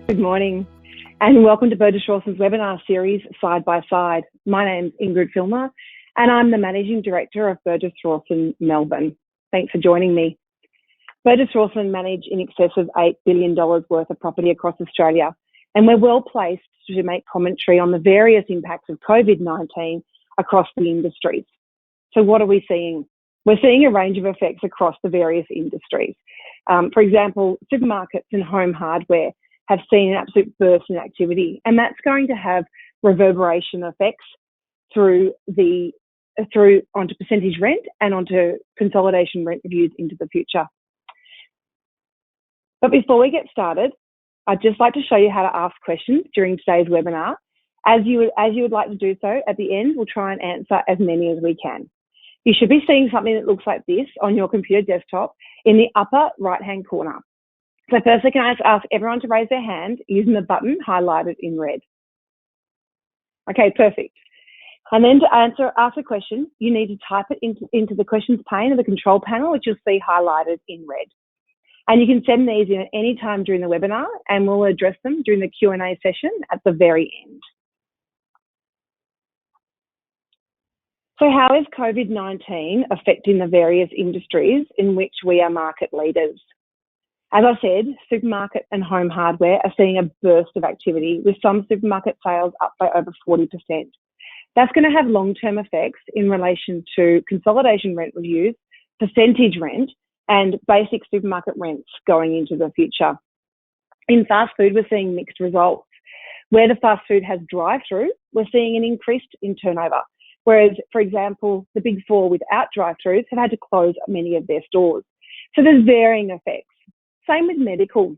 Good morning and welcome to Burgess Rawson's webinar series, Side by Side. My name's Ingrid Filmer and I'm the Managing Director of Burgess Rawson, Melbourne. Thanks for joining me. Burgess Rawson manage in excess of $8 billion worth of property across Australia, and we're well placed to make commentary on the various impacts of COVID-19 across the industries. So what are we seeing? We're seeing a range of effects across the various industries. For example, supermarkets and home hardware have seen an absolute burst in activity, and that's going to have reverberation effects through onto percentage rent and onto consolidation rent reviews into the future. But before we get started, I'd just like to show you how to ask questions during today's webinar. As you would like to do so, at the end, we'll try and answer as many as we can. You should be seeing something that looks like this on your computer desktop in the upper right-hand corner. So firstly, can I just ask everyone to raise their hand using the button highlighted in red? Okay, perfect. And then to ask a question, you need to type it into the questions pane of the control panel, which you'll see highlighted in red. And you can send these in at any time during the webinar, and we'll address them during the Q&A session at the very end. So how is COVID-19 affecting the various industries in which we are market leaders? As I said, supermarket and home hardware are seeing a burst of activity, with some supermarket sales up by over 40%. That's going to have long-term effects in relation to consolidation rent reviews, percentage rent, and basic supermarket rents going into the future. In fast food, we're seeing mixed results. Where the fast food has drive-through, we're seeing an increase in turnover. Whereas, for example, the big four without drive-throughs have had to close many of their stores. So there's varying effects. Same with medical.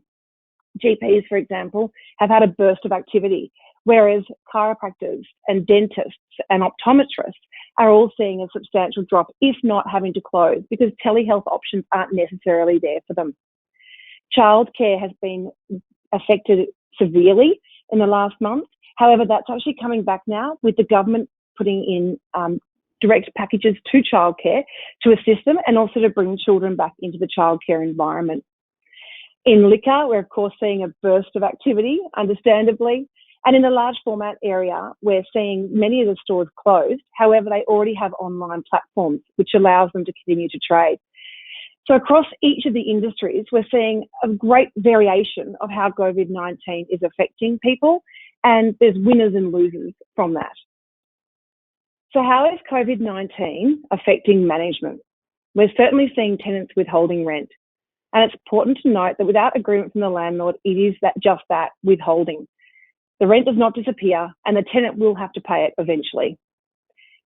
GPs, for example, have had a burst of activity, whereas chiropractors and dentists and optometrists are all seeing a substantial drop, if not having to close, because telehealth options aren't necessarily there for them. Childcare has been affected severely in the last month. However, that's actually coming back now, with the government putting in direct packages to childcare to assist them and also to bring children back into the childcare environment. In liquor, we're of course seeing a burst of activity, understandably. And in the large format area, we're seeing many of the stores closed. However, they already have online platforms, which allows them to continue to trade. So across each of the industries, we're seeing a great variation of how COVID-19 is affecting people, and there's winners and losers from that. So how is COVID-19 affecting management? We're certainly seeing tenants withholding rent. And it's important to note that without agreement from the landlord, it is just that, withholding. The rent does not disappear and the tenant will have to pay it eventually.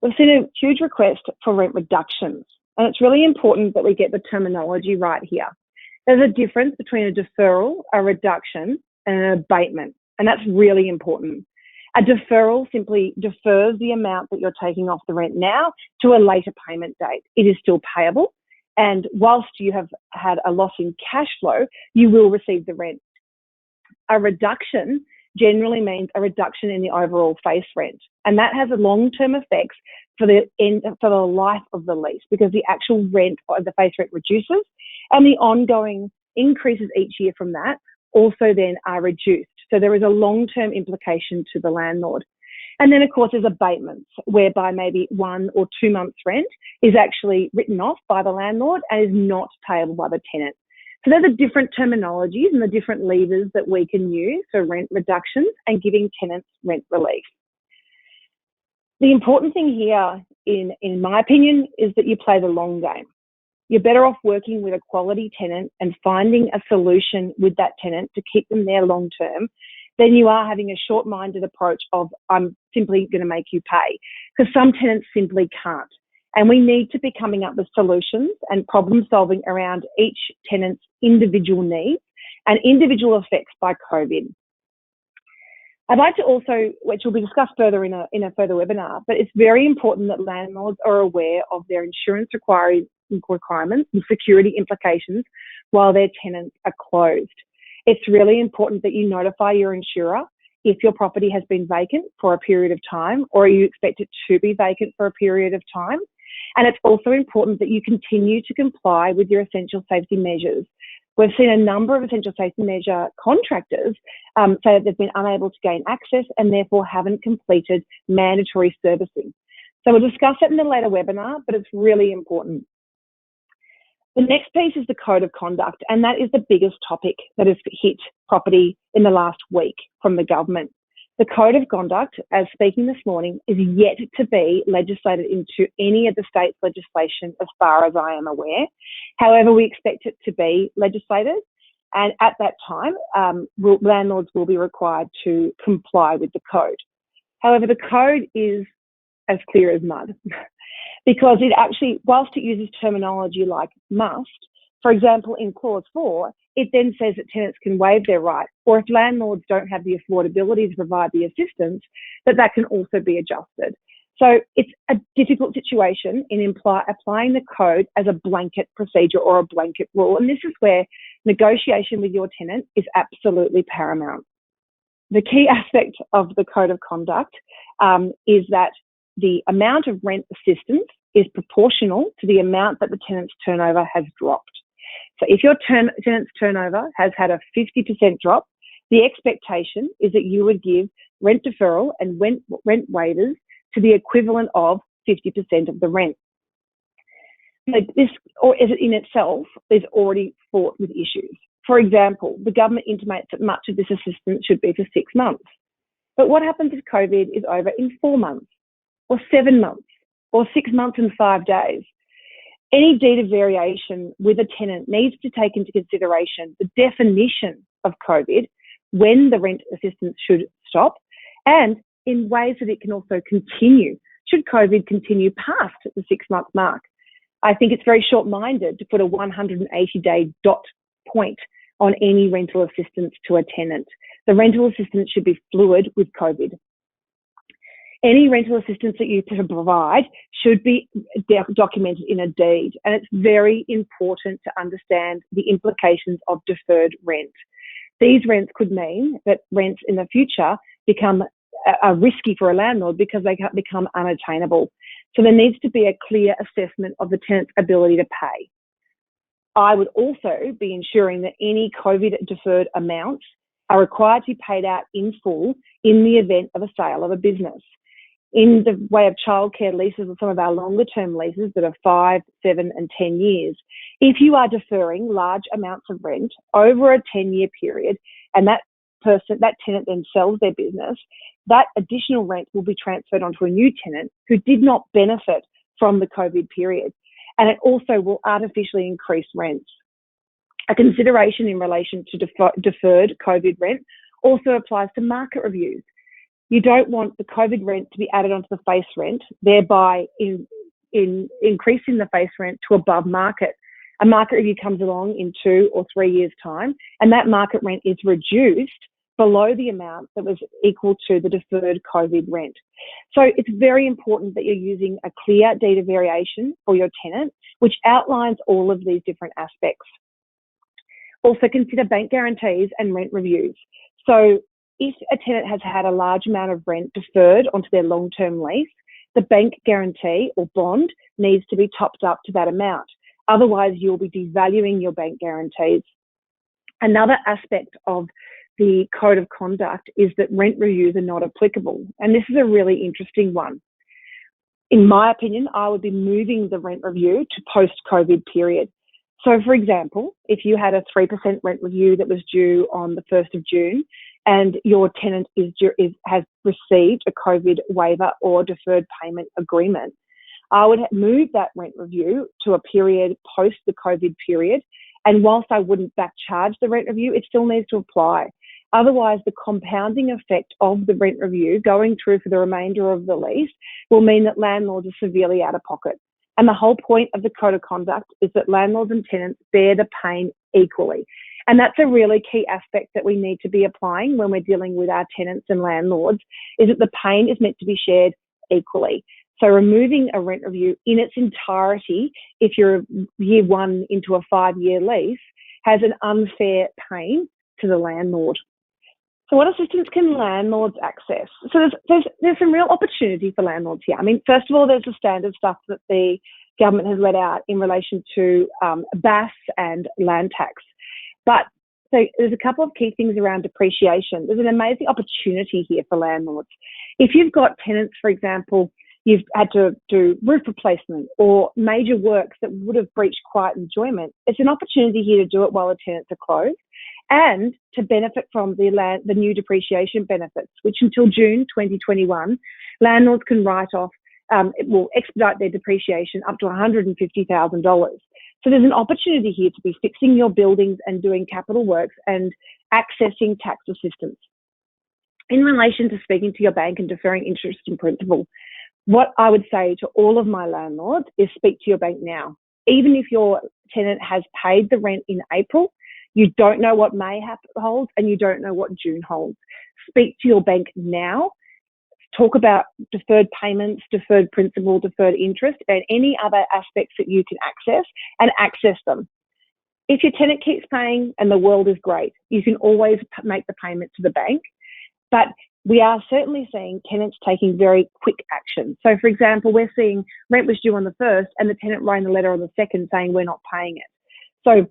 We've seen a huge request for rent reductions, and it's really important that we get the terminology right here. There's a difference between a deferral, a reduction, and an abatement, and that's really important. A deferral simply defers the amount that you're taking off the rent now to a later payment date. It is still payable, and whilst you have had a loss in cash flow, you will receive the rent. A reduction generally means a reduction in the overall face rent, and that has a long-term effects for the life of the lease, because the actual rent of the face rent reduces, and the ongoing increases each year from that also then are reduced. So there is a long-term implication to the landlord. And then, of course, there's abatements, whereby maybe 1 or 2 months' rent is actually written off by the landlord and is not payable by the tenant. So there's the different terminologies and the different levers that we can use for rent reductions and giving tenants rent relief. The important thing here, in my opinion, is that you play the long game. You're better off working with a quality tenant and finding a solution with that tenant to keep them there long term than you are having a short-minded approach of, I'm simply going to make you pay, because some tenants simply can't. And we need to be coming up with solutions and problem solving around each tenant's individual needs and individual effects by COVID. I'd like to also, which will be discussed further in a further webinar, but it's very important that landlords are aware of their insurance requirements and security implications while their tenants are closed. It's really important that you notify your insurer if your property has been vacant for a period of time, or you expect it to be vacant for a period of time. And it's also important that you continue to comply with your essential safety measures, We've seen a number of essential safety measure contractors say that they've been unable to gain access and therefore haven't completed mandatory servicing. So we'll discuss it in a later webinar, but it's really important. The next piece is the code of conduct, and that is the biggest topic that has hit property in the last week from the government. The code of conduct, as speaking this morning, is yet to be legislated into any of the state's legislation as far as I am aware. However, we expect it to be legislated, and at that time, landlords will be required to comply with the code. However, the code is as clear as mud because it actually, whilst it uses terminology like must, for example, in clause 4, it then says that tenants can waive their right, or if landlords don't have the affordability to provide the assistance, that can also be adjusted. So it's a difficult situation in applying the code as a blanket procedure or a blanket rule. And this is where negotiation with your tenant is absolutely paramount. The key aspect of the code of conduct is that the amount of rent assistance is proportional to the amount that the tenant's turnover has dropped. So if your tenant's turnover has had a 50% drop, the expectation is that you would give rent deferral and rent waivers to the equivalent of 50% of the rent. So this, or as in itself, is already fraught with issues. For example, the government intimates that much of this assistance should be for 6 months. But what happens if COVID is over in 4 months, or 7 months, or 6 months and 5 days? Any deed of variation with a tenant needs to take into consideration the definition of COVID, when the rent assistance should stop, and in ways that it can also continue, should COVID continue past the 6-month mark. I think it's very short-minded to put a 180-day dot point on any rental assistance to a tenant. The rental assistance should be fluid with COVID. Any rental assistance that you provide should be documented in a deed, and it's very important to understand the implications of deferred rent. These rents could mean that rents in the future become risky for a landlord because they can't become unattainable. So there needs to be a clear assessment of the tenant's ability to pay. I would also be ensuring that any COVID deferred amounts are required to be paid out in full in the event of a sale of a business. In the way of childcare leases or some of our longer term leases that are 5, 7 and 10 years, if you are deferring large amounts of rent over a 10-year period and that tenant then sells their business, that additional rent will be transferred onto a new tenant who did not benefit from the COVID period. And it also will artificially increase rents. A consideration in relation to deferred COVID rent also applies to market reviews. You don't want the COVID rent to be added onto the face rent, thereby increasing the face rent to above market. A market review comes along in 2 or 3 years' time, and that market rent is reduced below the amount that was equal to the deferred COVID rent. So it's very important that you're using a clear deed of variation for your tenant, which outlines all of these different aspects. Also consider bank guarantees and rent reviews. So if a tenant has had a large amount of rent deferred onto their long-term lease, the bank guarantee or bond needs to be topped up to that amount. Otherwise, you'll be devaluing your bank guarantees. Another aspect of the code of conduct is that rent reviews are not applicable. And this is a really interesting one. In my opinion, I would be moving the rent review to post-COVID period. So for example, if you had a 3% rent review that was due on the 1st of June and your tenant has received a COVID waiver or deferred payment agreement, I would move that rent review to a period post the COVID period. And whilst I wouldn't back charge the rent review, it still needs to apply. Otherwise, the compounding effect of the rent review going through for the remainder of the lease will mean that landlords are severely out of pocket. And the whole point of the code of conduct is that landlords and tenants bear the pain equally. And that's a really key aspect that we need to be applying when we're dealing with our tenants and landlords, is that the pain is meant to be shared equally. So removing a rent review in its entirety, if you're year 1 into a 5-year lease, has an unfair pain to the landlord. So what assistance can landlords access? So there's some real opportunity for landlords here. I mean, first of all, there's the standard stuff that the government has let out in relation to BAS and land tax. But so there's a couple of key things around depreciation. There's an amazing opportunity here for landlords. If you've got tenants, for example, you've had to do roof replacement or major works that would have breached quiet enjoyment, it's an opportunity here to do it while the tenants are closed and to benefit from the new depreciation benefits, which until June 2021, landlords can write off. It will expedite their depreciation up to $150,000. So there's an opportunity here to be fixing your buildings and doing capital works and accessing tax assistance. In relation to speaking to your bank and deferring interest and principal, what I would say to all of my landlords is speak to your bank now. Even if your tenant has paid the rent in April, you don't know what May holds and you don't know what June holds. Speak to your bank now. Talk about deferred payments, deferred principal, deferred interest, and any other aspects that you can access, and access them. If your tenant keeps paying and the world is great, you can always make the payment to the bank. But we are certainly seeing tenants taking very quick action. So, for example, we're seeing rent was due on the 1st and the tenant wrote a letter on the 2nd saying we're not paying it. So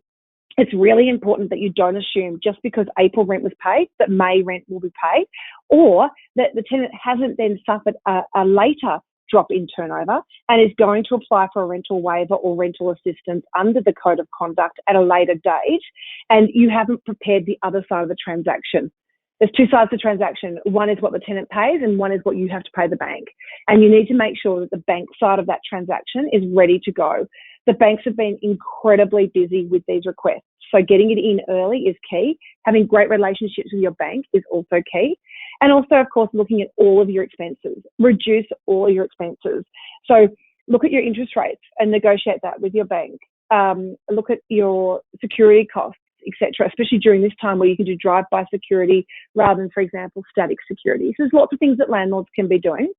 it's really important that you don't assume just because April rent was paid that May rent will be paid, or that the tenant hasn't then suffered a later drop in turnover and is going to apply for a rental waiver or rental assistance under the Code of Conduct at a later date, and you haven't prepared the other side of the transaction. There's two sides to the transaction. One is what the tenant pays and one is what you have to pay the bank. And you need to make sure that the bank side of that transaction is ready to go. The banks have been incredibly busy with these requests. So getting it in early is key. Having great relationships with your bank is also key. And also, of course, looking at all of your expenses. Reduce all your expenses. So look at your interest rates and negotiate that with your bank. Look at your security costs, etc., especially during this time where you can do drive-by security rather than, for example, static security. So there's lots of things that landlords can be doing.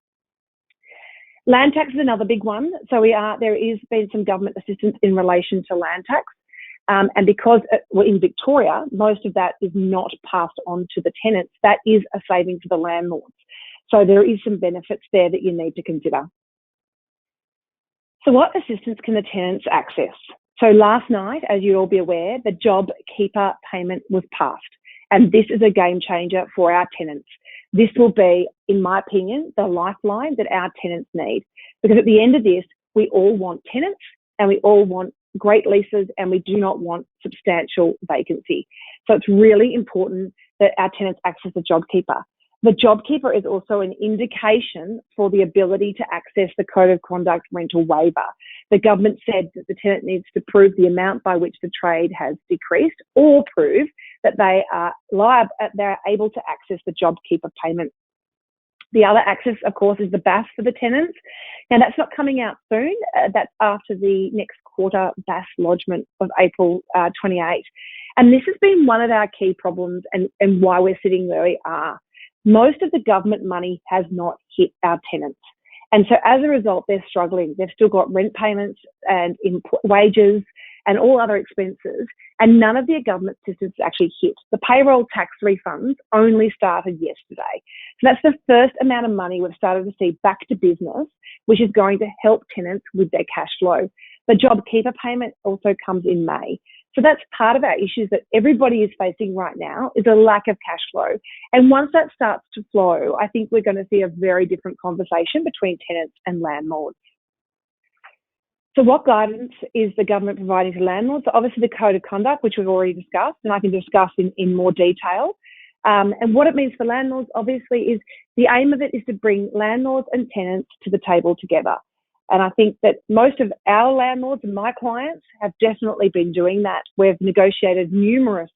Land tax is another big one. So there is been some government assistance in relation to land tax. And because we're in Victoria, most of that is not passed on to the tenants. That is a saving for the landlords. So there is some benefits there that you need to consider. So what assistance can the tenants access? So last night, as you'll all be aware, the JobKeeper payment was passed. And this is a game changer for our tenants. This will be, in my opinion, the lifeline that our tenants need. Because at the end of this, we all want tenants and we all want great leases and we do not want substantial vacancy. So it's really important that our tenants access the JobKeeper. The JobKeeper is also an indication for the ability to access the Code of Conduct rental waiver. The government said that the tenant needs to prove the amount by which the trade has decreased or prove that they are they're able to access the JobKeeper payment. The other access, of course, is the BAS for the tenants. Now, that's not coming out soon. That's after the next quarter BAS lodgement of April 28. And this has been one of our key problems and why we're sitting where we are. Most of the government money has not hit our tenants. And so as a result, they're struggling. They've still got rent payments and wages and all other expenses, and none of their government assistance actually hit. The payroll tax refunds only started yesterday. So that's the first amount of money we've started to see back to business, which is going to help tenants with their cash flow. The JobKeeper payment also comes in May. So that's part of our issues that everybody is facing right now is a lack of cash flow. And once that starts to flow, I think we're going to see a very different conversation between tenants and landlords. So what guidance is the government providing to landlords? So obviously the Code of Conduct, which we've already discussed, and I can discuss in more detail. And what it means for landlords, obviously, is the aim of it is to bring landlords and tenants to the table together. And I think that most of our landlords and my clients have definitely been doing that. We've negotiated numerous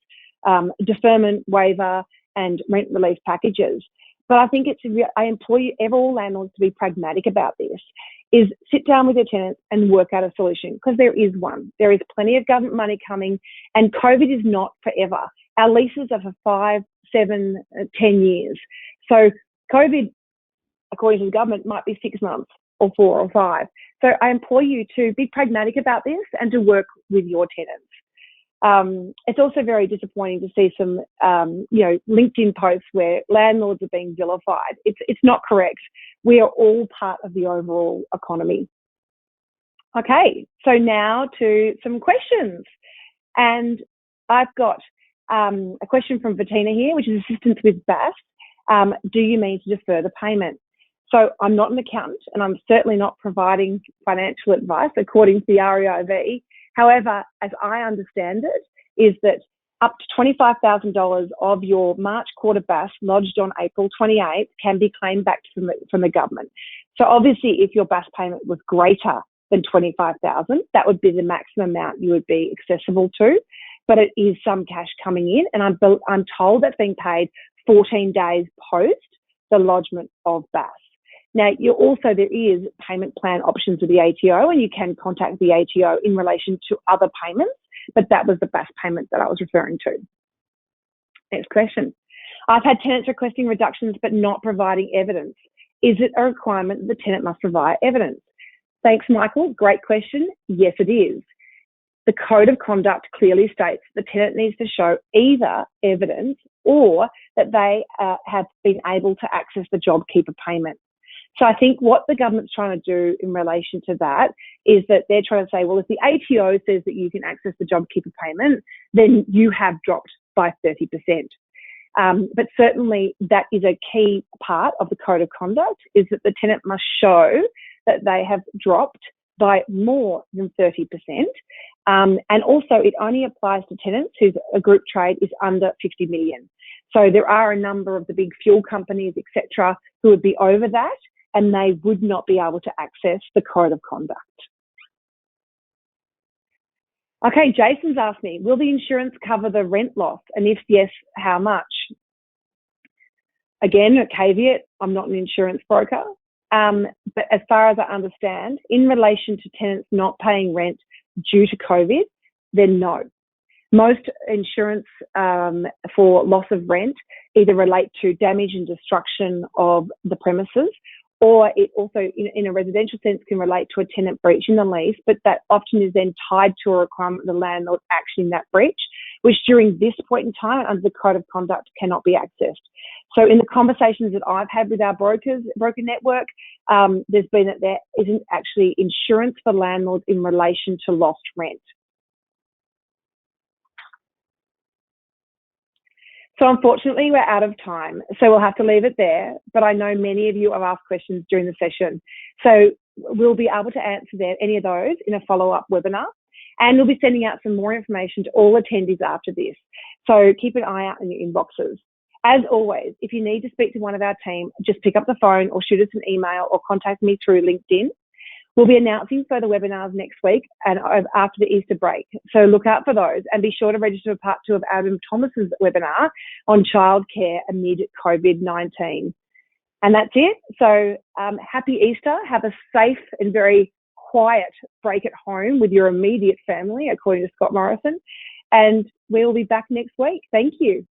deferment, waiver and rent relief packages. But I think I implore all landlords to be pragmatic about this, is sit down with your tenants and work out a solution, because there is one. There is plenty of government money coming, and COVID is not forever. Our leases are for 5, 7, 10 years. So COVID, according to the government, might be 6 months or 4 or 5. So I implore you to be pragmatic about this and to work with your tenants. It's also very disappointing to see some, LinkedIn posts where landlords are being vilified. It's not correct. We are all part of the overall economy. Okay, so now to some questions. And I've got a question from Bettina here, which is assistance with BAS. Do you mean to defer the payment? So I'm not an accountant, and I'm certainly not providing financial advice according to the REIV. However, as I understand it, is that up to $25,000 of your March quarter BAS lodged on April 28th can be claimed back from the government. So obviously, if your BAS payment was greater than $25,000, that would be the maximum amount you would be accessible to. But it is some cash coming in, and I'm told that's being paid 14 days post the lodgement of BAS. Now, there is payment plan options with the ATO, and you can contact the ATO in relation to other payments, but that was the BAS payment that I was referring to. Next question. I've had tenants requesting reductions but not providing evidence. Is it a requirement that the tenant must provide evidence? Thanks, Michael. Great question. Yes, it is. The Code of Conduct clearly states the tenant needs to show either evidence or that they have been able to access the JobKeeper payment. So I think what the government's trying to do in relation to that is that they're trying to say, well, if the ATO says that you can access the JobKeeper payment, then you have dropped by 30%. But certainly that is a key part of the Code of Conduct, is that the tenant must show that they have dropped by more than 30%. And also it only applies to tenants whose group trade is under 50 million. So there are a number of the big fuel companies, etc., who would be over that, and they would not be able to access the Code of Conduct. Okay, Jason's asked me, will the insurance cover the rent loss? And if yes, how much? Again, a caveat, I'm not an insurance broker. But as far as I understand, in relation to tenants not paying rent due to COVID, then no. Most insurance for loss of rent either relate to damage and destruction of the premises, or it also, in a residential sense, can relate to a tenant breach in the lease, but that often is then tied to a requirement of the landlord actioning that breach, which during this point in time, under the Code of Conduct, cannot be accessed. So in the conversations that I've had with our broker network, there's been that there isn't actually insurance for landlords in relation to lost rent. So unfortunately, we're out of time, so we'll have to leave it there. But I know many of you have asked questions during the session, so we'll be able to answer any of those in a follow-up webinar. And we'll be sending out some more information to all attendees after this. So keep an eye out in your inboxes. As always, if you need to speak to one of our team, just pick up the phone or shoot us an email or contact me through LinkedIn. We'll be announcing further webinars next week and after the Easter break. So look out for those, and be sure to register for part 2 of Adam Thomas's webinar on childcare amid COVID-19. And that's it. So happy Easter. Have a safe and very quiet break at home with your immediate family, according to Scott Morrison. And we'll be back next week. Thank you.